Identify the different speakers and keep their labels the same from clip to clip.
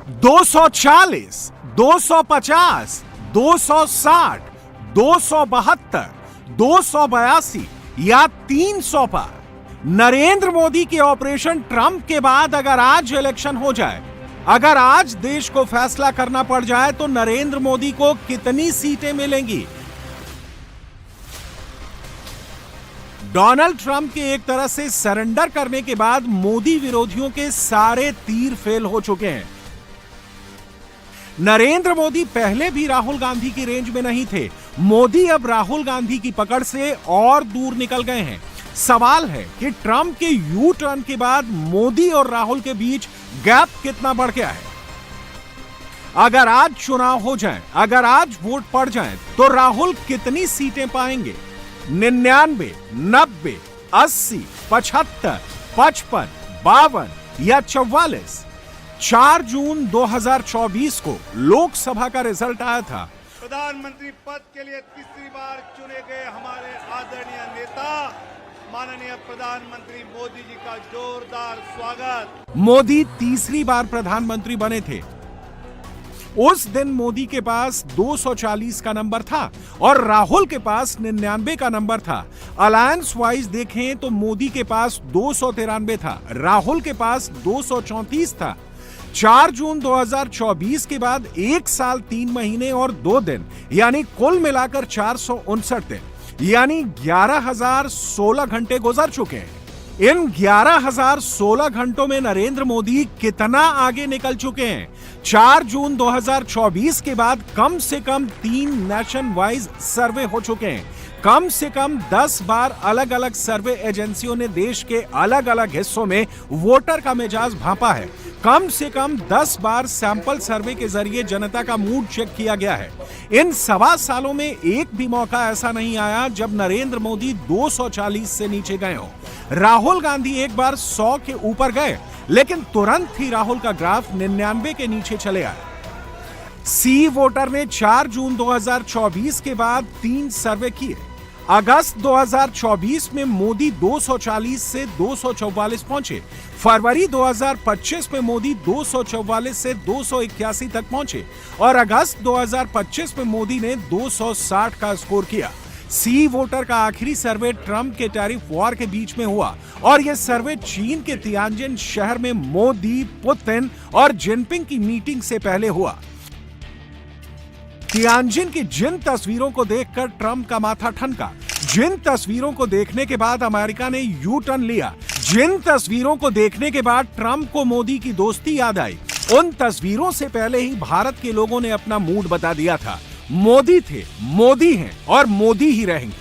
Speaker 1: 240, 250, 260, 272, 282 या 300 पर नरेंद्र मोदी के ऑपरेशन ट्रंप के बाद अगर आज इलेक्शन हो जाए, अगर आज देश को फैसला करना पड़ जाए तो नरेंद्र मोदी को कितनी सीटें मिलेंगी? डोनाल्ड ट्रंप के एक तरह से सरेंडर करने के बाद मोदी विरोधियों के सारे तीर फेल हो चुके हैं। नरेंद्र मोदी पहले भी राहुल गांधी की रेंज में नहीं थे। मोदी अब राहुल गांधी की पकड़ से और दूर निकल गए हैं। सवाल है कि ट्रंप के यू टर्न के बाद मोदी और राहुल के बीच गैप कितना बढ़ गया है। अगर आज चुनाव हो जाए, अगर आज वोट पड़ जाए तो राहुल कितनी सीटें पाएंगे? 99, 90, 80, 75, 55, 52 या 44? 4 जून 2024 को लोकसभा का रिजल्ट आया था।
Speaker 2: प्रधानमंत्री पद के लिए तीसरी बार चुने गए हमारे आदरणीय नेता माननीय प्रधानमंत्री मोदी जी का जोरदार स्वागत।
Speaker 1: मोदी तीसरी बार प्रधानमंत्री बने थे। उस दिन मोदी के पास 240 का नंबर था और राहुल के पास 99 का नंबर था। अलायंस वाइज देखें तो मोदी के पास 293 था, राहुल के पास 234 था। 4 जून 2024 के बाद 1 साल 3 महीने और 2 दिन यानी कुल मिलाकर 459 दिन यानी 11,016 घंटे गुजर चुके हैं। इन 11,016 घंटों में नरेंद्र मोदी कितना आगे निकल चुके हैं? 4 जून 2024 के बाद कम से कम 3 नेशन वाइज सर्वे हो चुके हैं। कम से कम 10 बार अलग अलग सर्वे एजेंसियों ने देश के अलग अलग हिस्सों में वोटर का मिजाज भांपा है। कम से कम 10 बार सैंपल सर्वे के जरिए जनता का मूड चेक किया गया है। इन 1.25 सालों में एक भी मौका ऐसा नहीं आया जब नरेंद्र मोदी 240 से नीचे गए हो। राहुल गांधी एक बार 100 के ऊपर गए, लेकिन तुरंत ही राहुल का ग्राफ 99 के नीचे चले आए। सी वोटर ने 4 जून 2024 के बाद 3 सर्वे किए। अगस्त 2024 में मोदी 240 से 244 पहुंचे। फरवरी 2025 में मोदी 244 से 281 तक पहुंचे और अगस्त 2025 में मोदी ने 260 का स्कोर किया। सी वोटर का आखिरी सर्वे ट्रंप के टैरिफ वॉर के बीच में हुआ और यह सर्वे चीन के तियानजिन शहर में मोदी, पुतिन और जिनपिंग की मीटिंग से पहले हुआ। तियानजिन की जिन तस्वीरों को देखकर ट्रंप का माथा ठनका, जिन तस्वीरों को देखने के बाद अमेरिका ने यू टर्न लिया, जिन तस्वीरों को देखने के बाद ट्रंप को मोदी की दोस्ती याद आई, उन तस्वीरों से पहले ही भारत के लोगों ने अपना मूड बता दिया था। मोदी थे, मोदी हैं और मोदी ही रहेंगे।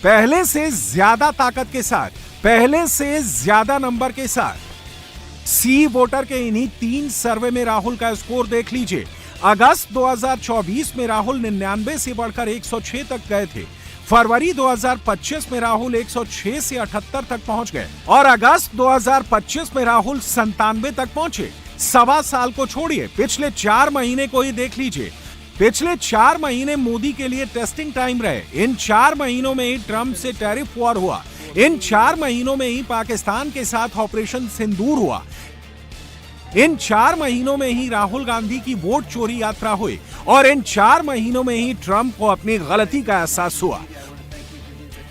Speaker 1: पहले से ज्यादा ताकत के साथ, पहले से ज्यादा नंबर के साथ। सी वोटर के इन्हीं 3 सर्वे में राहुल का स्कोर देख लीजिए। अगस्त 2024 में राहुल 99 से बढ़कर 106 तक गए थे। फरवरी 2025 में राहुल 106 से 78 तक पहुंच गए और अगस्त 2025 में राहुल 97 तक पहुंचे। 1.25 साल को छोड़िए, पिछले 4 महीने को ही देख लीजिए। पिछले 4 महीने मोदी के लिए टेस्टिंग टाइम रहे। इन 4 महीनों में ही ट्रंप से टैरिफ वॉर हुआ। इन 4 महीनों में ही पाकिस्तान के साथ ऑपरेशन सिंदूर हुआ। इन 4 महीनों में ही राहुल गांधी की वोट चोरी यात्रा हुई और इन 4 महीनों में ही ट्रंप को अपनी गलती का एहसास हुआ।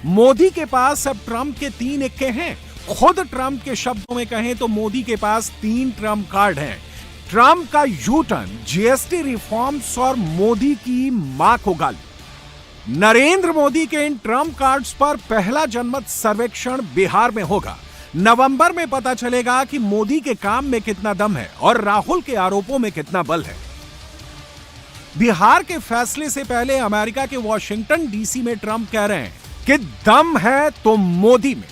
Speaker 1: मोदी के पास अब ट्रंप के 3 इक्के हैं। खुद ट्रंप के शब्दों में कहें तो मोदी के पास 3 ट्रंप कार्ड हैं। ट्रंप का यू टर्न, जीएसटी रिफॉर्म्स और मोदी की मां को गाली। नरेंद्र मोदी के इन ट्रंप कार्ड्स पर पहला जनमत सर्वेक्षण बिहार में होगा। नवंबर में पता चलेगा कि मोदी के काम में कितना दम है और राहुल के आरोपों में कितना बल है। बिहार के फैसले से पहले अमेरिका के वॉशिंगटन डीसी में ट्रंप कह रहे हैं कि दम है तो मोदी में।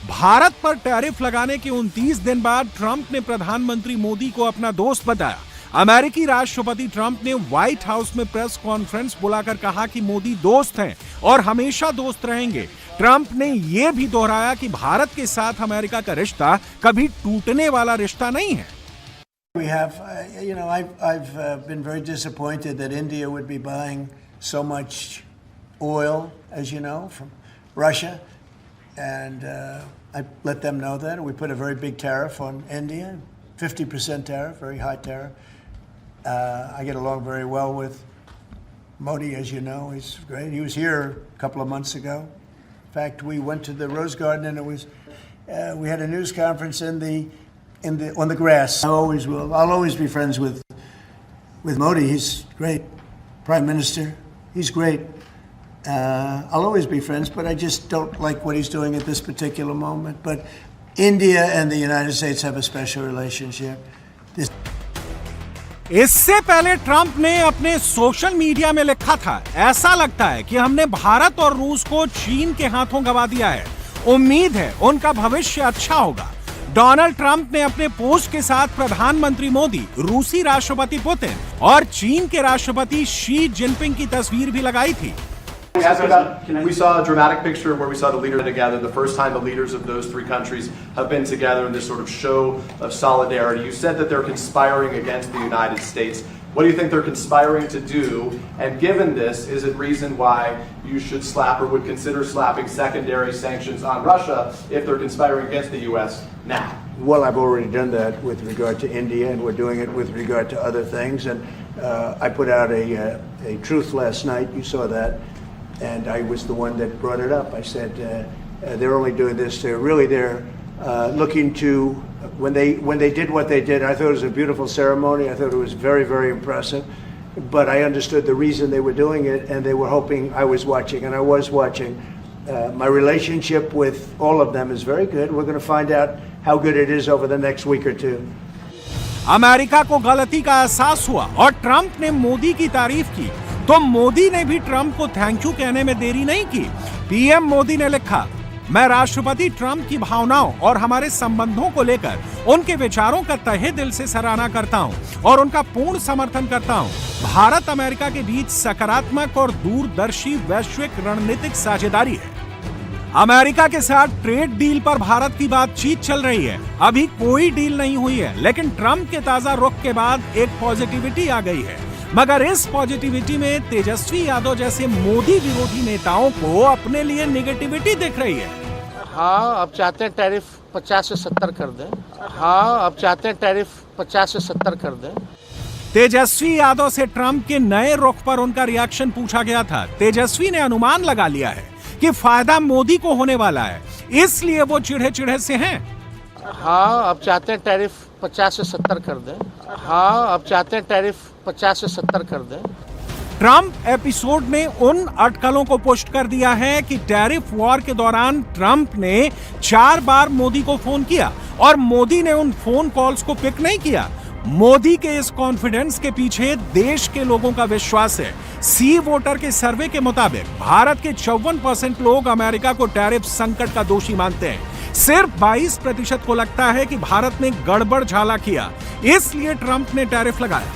Speaker 1: भारत पर टैरिफ लगाने के 29 दिन बाद ट्रंप ने प्रधानमंत्री मोदी को अपना दोस्त बताया। अमेरिकी राष्ट्रपति ट्रंप ने व्हाइट हाउस में प्रेस कॉन्फ्रेंस बुलाकर कहा कि मोदी दोस्त हैं और हमेशा दोस्त रहेंगे। ट्रंप ने यह भी दोहराया कि भारत के साथ अमेरिका का रिश्ता कभी टूटने वाला रिश्ता नहीं है।
Speaker 3: We have, I've been very disappointed that India would be buying so much oil, as you know, from Russia, and I let them know that. We put a very big tariff on India. 50% tariff, very high tariff. I get along very well with Modi, as you know. He's great. He was here a couple of months ago. In fact, we went to the Rose Garden, and it was we had a news conference on the grass. I always will. I'll always be friends with Modi. He's great. Prime Minister. He's great. I'll always be friends, but I just don't like what he's doing at this particular moment. But India and the United States have a special relationship.
Speaker 1: इससे पहले Trump ने अपने social media में लिखा था, ऐसा लगता है कि हमने भारत और रूस को चीन के हाथों गंवा दिया है। उम्मीद है उनका भविष्य अच्छा होगा। डोनाल्ड ट्रंप ने अपने पोस्ट के साथ प्रधानमंत्री मोदी, रूसी राष्ट्रपति पुतिन और चीन के राष्ट्रपति शी जिनपिंग की तस्वीर भी लगाई थी।
Speaker 4: We saw a dramatic picture where we saw the leaders together, the first time the leaders of those three countries have been together in this sort of show of solidarity. You said that they're conspiring against the United States. What do you think they're conspiring to do? And given this, is it reason why you should slap or would consider slapping secondary sanctions on Russia if they're conspiring against the U.S. now?
Speaker 3: Well, I've already done that with regard to India, and we're doing it with regard to other things. And I put out a truth last night. You saw that. And I was the one that brought it up. I said they're only doing this. They're looking to when they did what they did. I thought it was a beautiful ceremony. I thought it was very, very impressive. But I understood the reason they were doing it, and they were hoping I was watching, and I was watching. My relationship with all of them is very good. We're going to find out how good it is over the next week or two.
Speaker 1: America को गलती का एहसास हुआ और Trump ने मोदी की तारीफ की, तो मोदी ने भी ट्रंप को थैंक यू कहने में देरी नहीं की। पीएम मोदी ने लिखा, मैं राष्ट्रपति ट्रंप की भावनाओं और हमारे संबंधों को लेकर उनके विचारों का तहे दिल से सराहना करता हूं और उनका पूर्ण समर्थन करता हूं। भारत अमेरिका के बीच सकारात्मक और दूरदर्शी वैश्विक रणनीतिक साझेदारी है। अमेरिका के साथ ट्रेड डील पर भारत की बातचीत चल रही है। अभी कोई डील नहीं हुई है, लेकिन ट्रंप के ताजा रुख के बाद एक पॉजिटिविटी आ गई है। मगर इस पॉजिटिविटी में तेजस्वी यादव जैसे मोदी विरोधी नेताओं को अपने लिए नेगेटिविटी दिख रही है।
Speaker 5: हाँ, अब चाहते हैं टैरिफ 50 से 70 कर दें। हाँ, अब चाहते हैं टैरिफ 50 से 70 कर दें।
Speaker 1: तेजस्वी यादव से ट्रंप के नए रुख पर उनका रिएक्शन पूछा गया था। तेजस्वी ने अनुमान लगा लिया है कि फायदा मोदी को होने वाला है, इसलिए वो चिढ़े से हैं।
Speaker 5: हाँ, अब चाहते हैं टैरिफ 50 से 70 कर दें। हाँ, अब चाहते हैं टैरिफ 50 से 70 कर दें।
Speaker 1: ट्रंप एपिसोड ने उन अटकलों को पुष्ट कर दिया है कि टैरिफ वॉर के दौरान ट्रंप ने 4 बार मोदी को फोन किया और मोदी ने उन फोन कॉल्स को पिक नहीं किया। मोदी के इस कॉन्फिडेंस के पीछे देश के लोगों का विश्वास है। सी वोटर के सर्वे के मुताबिक भारत के 54% लोग अमेरिका को टैरिफ संकट का दोषी मानते हैं। सिर्फ 22% को लगता है कि भारत ने गड़बड़ झाला किया, इसलिए ट्रंप ने टैरिफ लगाया।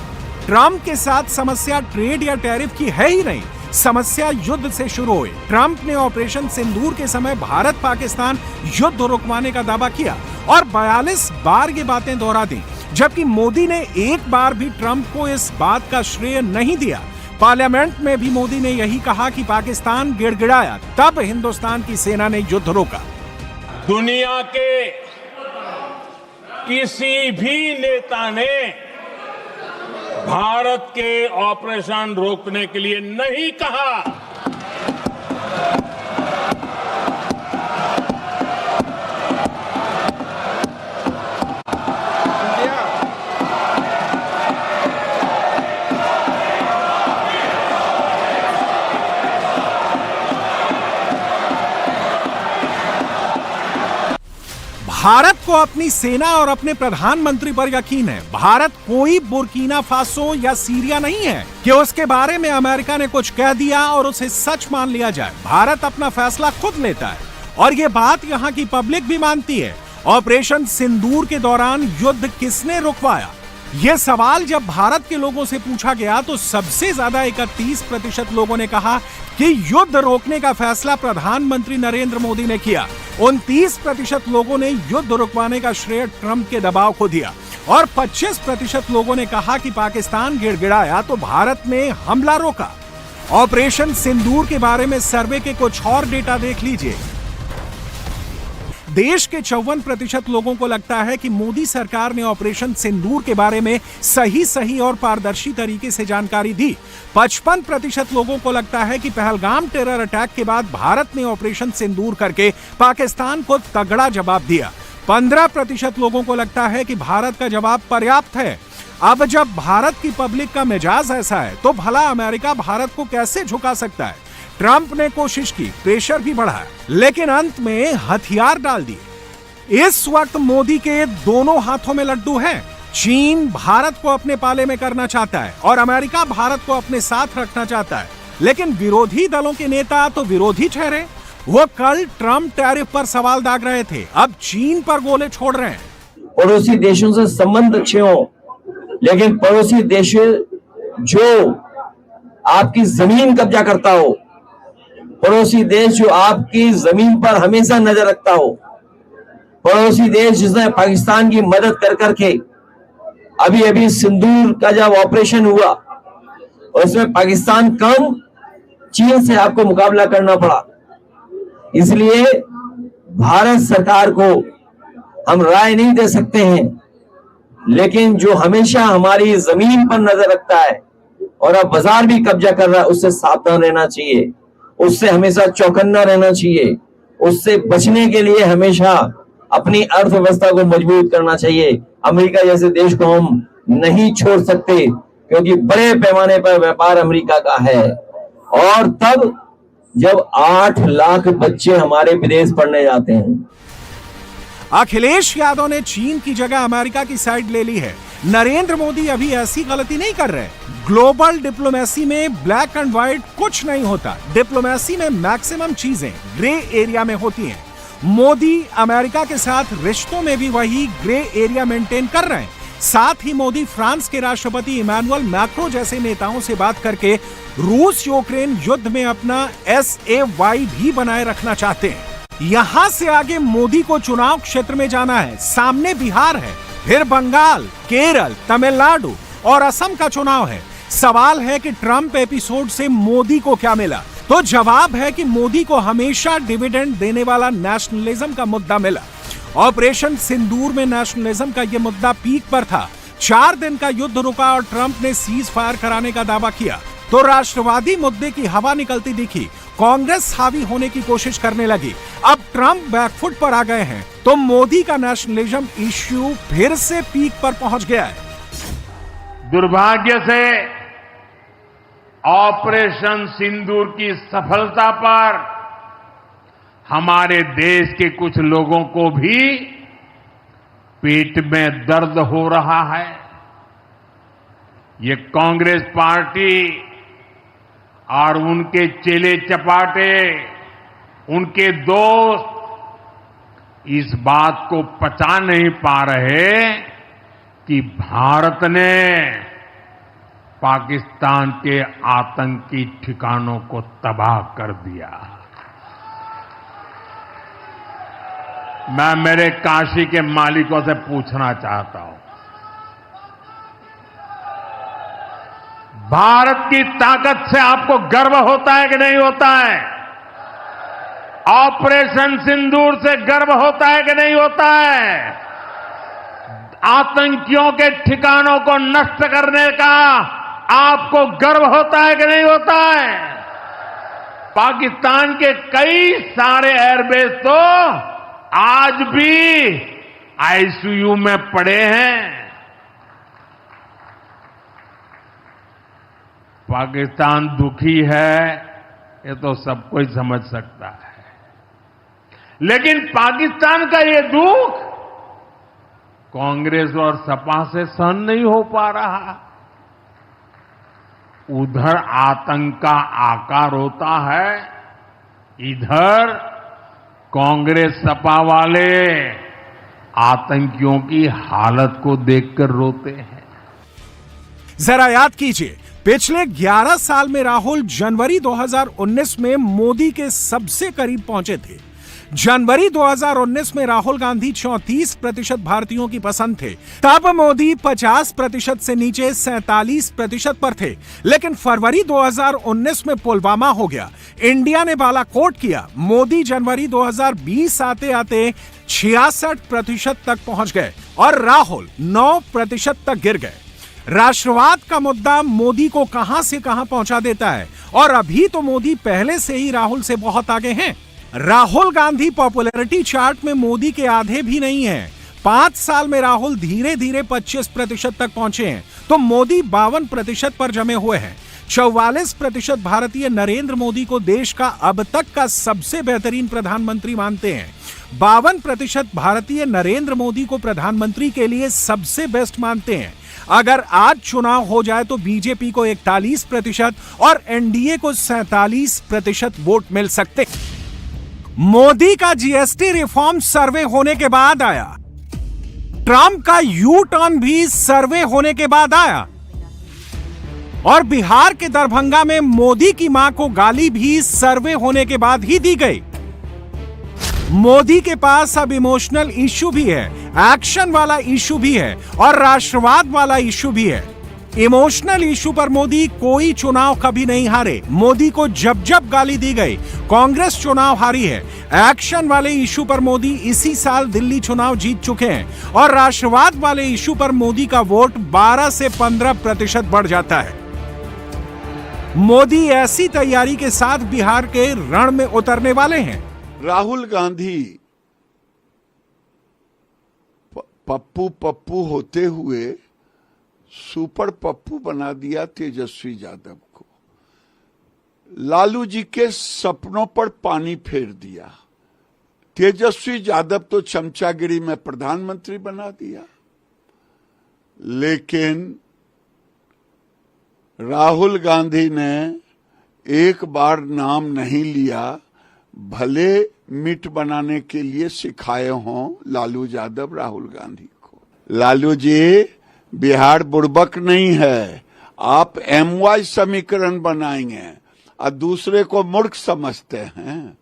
Speaker 1: ट्रंप के साथ समस्या ट्रेड या टैरिफ की है ही नहीं, समस्या युद्ध से शुरू हुई। ट्रंप ने ऑपरेशन सिंदूर के समय भारत पाकिस्तान युद्ध रुकवाने का दावा किया और 42 बार ये बातें दोहरा दी, जबकि मोदी ने एक बार भी ट्रंप को इस बात का श्रेय नहीं दिया। पार्लियामेंट में भी मोदी ने यही कहा कि पाकिस्तान गिड़गिड़ाया, तब हिंदुस्तान की सेना ने युद्ध रोका।
Speaker 6: दुनिया के किसी भी नेता ने भारत के ऑपरेशन रोकने के लिए नहीं कहा।
Speaker 1: भारत को अपनी सेना और अपने प्रधानमंत्री पर यकीन है। भारत कोई बुर्किना फासो या सीरिया नहीं है कि उसके बारे में अमेरिका ने कुछ कह दिया और उसे सच मान लिया जाए। भारत अपना फैसला खुद लेता है और ये बात यहाँ की पब्लिक भी मानती है। ऑपरेशन सिंदूर के दौरान युद्ध किसने रुकवाया? यह सवाल जब भारत के लोगों से पूछा गया तो सबसे ज्यादा 31% लोगों ने कहा कि युद्ध रोकने का फैसला प्रधानमंत्री नरेंद्र मोदी ने किया। 29% लोगों ने युद्ध रुकवाने का श्रेय ट्रंप के दबाव को दिया और 25% लोगों ने कहा कि पाकिस्तान गिड़गिड़ाया तो भारत ने हमला रोका। ऑपरेशन सिंदूर के बारे में सर्वे के कुछ और डेटा देख लीजिए। देश के 54% लोगों को लगता है कि मोदी सरकार ने ऑपरेशन सिंदूर के बारे में सही और पारदर्शी तरीके से जानकारी दी। 55% लोगों को लगता है कि पहलगाम टेरर अटैक के बाद भारत ने ऑपरेशन सिंदूर करके पाकिस्तान को तगड़ा जवाब दिया। 15% लोगों को लगता है कि भारत का जवाब पर्याप्त है। अब जब भारत की पब्लिक का मिजाज ऐसा है तो भला अमेरिका भारत को कैसे झुका सकता है। ट्रंप ने कोशिश की, प्रेशर भी बढ़ा, लेकिन अंत में हथियार डाल दिए। इस वक्त मोदी के दोनों हाथों में लड्डू हैं। चीन भारत को अपने पाले में करना चाहता है और अमेरिका भारत को अपने साथ रखना चाहता है, लेकिन विरोधी दलों के नेता तो विरोधी ठहरे। वो कल ट्रंप टैरिफ पर सवाल दाग रहे थे, अब चीन पर गोले छोड़ रहे हैं।
Speaker 7: पड़ोसी देशों से संबंध अच्छे हों, लेकिन पड़ोसी देश जो आपकी जमीन कब्जा करता हो, पड़ोसी देश जो आपकी जमीन पर हमेशा नजर रखता हो, पड़ोसी देश जिसने पाकिस्तान की मदद कर करके अभी सिंदूर का जब ऑपरेशन हुआ उसमें पाकिस्तान कम, चीन से आपको मुकाबला करना पड़ा। इसलिए भारत सरकार को हम राय नहीं दे सकते हैं, लेकिन जो हमेशा हमारी जमीन पर नजर रखता है और अब बाजार भी कब्जा कर रहा है, उससे सावधान रहना चाहिए, उससे हमेशा चौकन्ना रहना चाहिए। उससे बचने के लिए हमेशा अपनी अर्थव्यवस्था को मजबूत करना चाहिए। अमेरिका जैसे देश को हम नहीं छोड़ सकते, क्योंकि बड़े पैमाने पर व्यापार अमेरिका का है। और तब जब 8 लाख बच्चे हमारे विदेश पढ़ने जाते हैं।
Speaker 1: अखिलेश यादव ने चीन की जगह अमेरिका की साइड ले ली है। नरेंद्र मोदी अभी ऐसी गलती नहीं कर रहे। ग्लोबल डिप्लोमेसी में ब्लैक एंड व्हाइट कुछ नहीं होता। डिप्लोमेसी में मैक्सिमम चीजें ग्रे एरिया में होती हैं। मोदी अमेरिका के साथ रिश्तों में भी वही ग्रे एरिया मेंटेन कर रहे हैं। साथ ही मोदी फ्रांस के राष्ट्रपति इमैनुअल मैक्रो जैसे नेताओं से बात करके रूस यूक्रेन युद्ध में अपना SAY भी बनाए रखना चाहते हैं। यहां से आगे मोदी को चुनाव क्षेत्र में जाना है। सामने बिहार है, फिर बंगाल, केरल, तमिलनाडु और असम का चुनाव है। सवाल है कि ट्रंप एपिसोड से मोदी को क्या मिला? तो जवाब है कि मोदी को हमेशा डिविडेंड देने वाला नेशनलिज्म का मुद्दा मिला। ऑपरेशन सिंदूर में नेशनलिज्म का यह मुद्दा पीक पर था। 4 दिन का युद्ध रुका और ट्रंप ने सीज फायर कराने का दावा किया तो राष्ट्रवादी मुद्दे की हवा निकलती दिखी। कांग्रेस हावी होने की कोशिश करने लगी। अब ट्रंप बैकफुट पर आ गए हैं तो मोदी का नेशनलिज्म इश्यू फिर से पीक पर पहुंच गया है।
Speaker 6: दुर्भाग्य से ऑपरेशन सिंदूर की सफलता पर हमारे देश के कुछ लोगों को भी पेट में दर्द हो रहा है। ये कांग्रेस पार्टी और उनके चेले चपाटे, उनके दोस्त इस बात को पचा नहीं पा रहे कि भारत ने पाकिस्तान के आतंकी ठिकानों को तबाह कर दिया। मैं मेरे काशी के मालिकों से पूछना चाहता हूं, भारत की ताकत से आपको गर्व होता है कि नहीं होता है? ऑपरेशन सिंदूर से गर्व होता है कि नहीं होता है? आतंकियों के ठिकानों को नष्ट करने का आपको गर्व होता है कि नहीं होता है? पाकिस्तान के कई सारे एयरबेस तो आज भी आईसीयू में पड़े हैं। पाकिस्तान दुखी है, ये तो सब कोई समझ सकता है, लेकिन पाकिस्तान का ये दुख कांग्रेस और सपा से सहन नहीं हो पा रहा। उधर आतंक का आकार होता है, इधर कांग्रेस सपा वाले आतंकियों की हालत को देखकर रोते हैं।
Speaker 1: जरा याद कीजिए, पिछले 11 साल में राहुल जनवरी 2019 में मोदी के सबसे करीब पहुंचे थे। जनवरी 2019 में राहुल गांधी 34% भारतीयों की पसंद थे। तब मोदी 50% से नीचे 47% पर थे। लेकिन फरवरी 2019 में पुलवामा हो गया, इंडिया ने बालाकोट किया, मोदी जनवरी 2020 आते आते 66% तक पहुंच गए और राहुल 9% तक गिर गए। राष्ट्रवाद का मुद्दा मोदी को कहां से कहां पहुंचा देता है और अभी तो मोदी पहले से ही राहुल से बहुत आगे हैं। राहुल गांधी पॉपुलैरिटी चार्ट में मोदी के आधे भी नहीं है। 5 साल में राहुल धीरे धीरे 25% तक पहुंचे हैं तो मोदी 52% पर जमे हुए हैं। 44% भारतीय नरेंद्र मोदी को देश का अब तक का सबसे बेहतरीन प्रधानमंत्री मानते हैं। 52% भारतीय नरेंद्र मोदी को प्रधानमंत्री के लिए सबसे बेस्ट मानते हैं। अगर आज चुनाव हो जाए तो बीजेपी को 41% और एनडीए को 47% वोट मिल सकते। मोदी का जीएसटी रिफॉर्म सर्वे होने के बाद आया, ट्रंप का यू टर्न भी सर्वे होने के बाद आया और बिहार के दरभंगा में मोदी की मां को गाली भी सर्वे होने के बाद ही दी गई। मोदी के पास अब इमोशनल इश्यू भी है, एक्शन वाला इश्यू भी है और राष्ट्रवाद वाला इश्यू भी है। इमोशनल इश्यू पर मोदी कोई चुनाव कभी नहीं हारे। मोदी को जब जब गाली दी गई, कांग्रेस चुनाव हारी है। एक्शन वाले इश्यू पर मोदी इसी साल दिल्ली चुनाव जीत चुके हैं और राष्ट्रवाद वाले इश्यू पर मोदी का वोट 12 से 15% बढ़ जाता है। मोदी ऐसी तैयारी के साथ बिहार के रण में उतरने वाले हैं।
Speaker 8: राहुल गांधी पप्पू पप्पू होते हुए सुपर पप्पू बना दिया तेजस्वी यादव को। लालू जी के सपनों पर पानी फेर दिया। तेजस्वी यादव तो चमचागिरी में प्रधानमंत्री बना दिया। लेकिन राहुल गांधी ने एक बार नाम नहीं लिया, भले मीट बनाने के लिए सिखाए हों लालू यादव राहुल गांधी को। लालू जी, बिहार बुड़बक नहीं है। आप एमवाई समीकरण बनाएंगे और दूसरे को मूर्ख समझते हैं।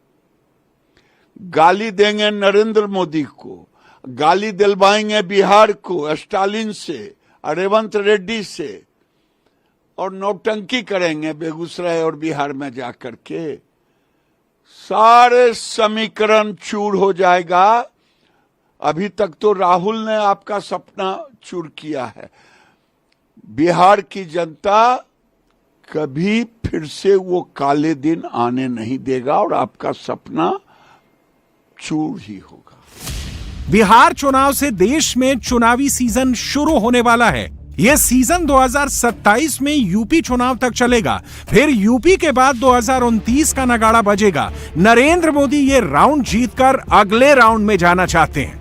Speaker 8: गाली देंगे नरेंद्र मोदी को, गाली दिलवाएंगे बिहार को स्टालिन से, रेवंत रेड्डी से और नौटंकी करेंगे बेगूसराय और बिहार में जाकर के। सारे समीकरण चूर हो जाएगा। अभी तक तो राहुल ने आपका सपना चूर किया है। बिहार की जनता कभी फिर से वो काले दिन आने नहीं देगा और आपका सपना चूर ही होगा।
Speaker 1: बिहार चुनाव से देश में चुनावी सीजन शुरू होने वाला है। यह सीजन 2027 में यूपी चुनाव तक चलेगा, फिर यूपी के बाद 2029 का नगाड़ा बजेगा। नरेंद्र मोदी ये राउंड जीतकर अगले राउंड में जाना चाहते हैं।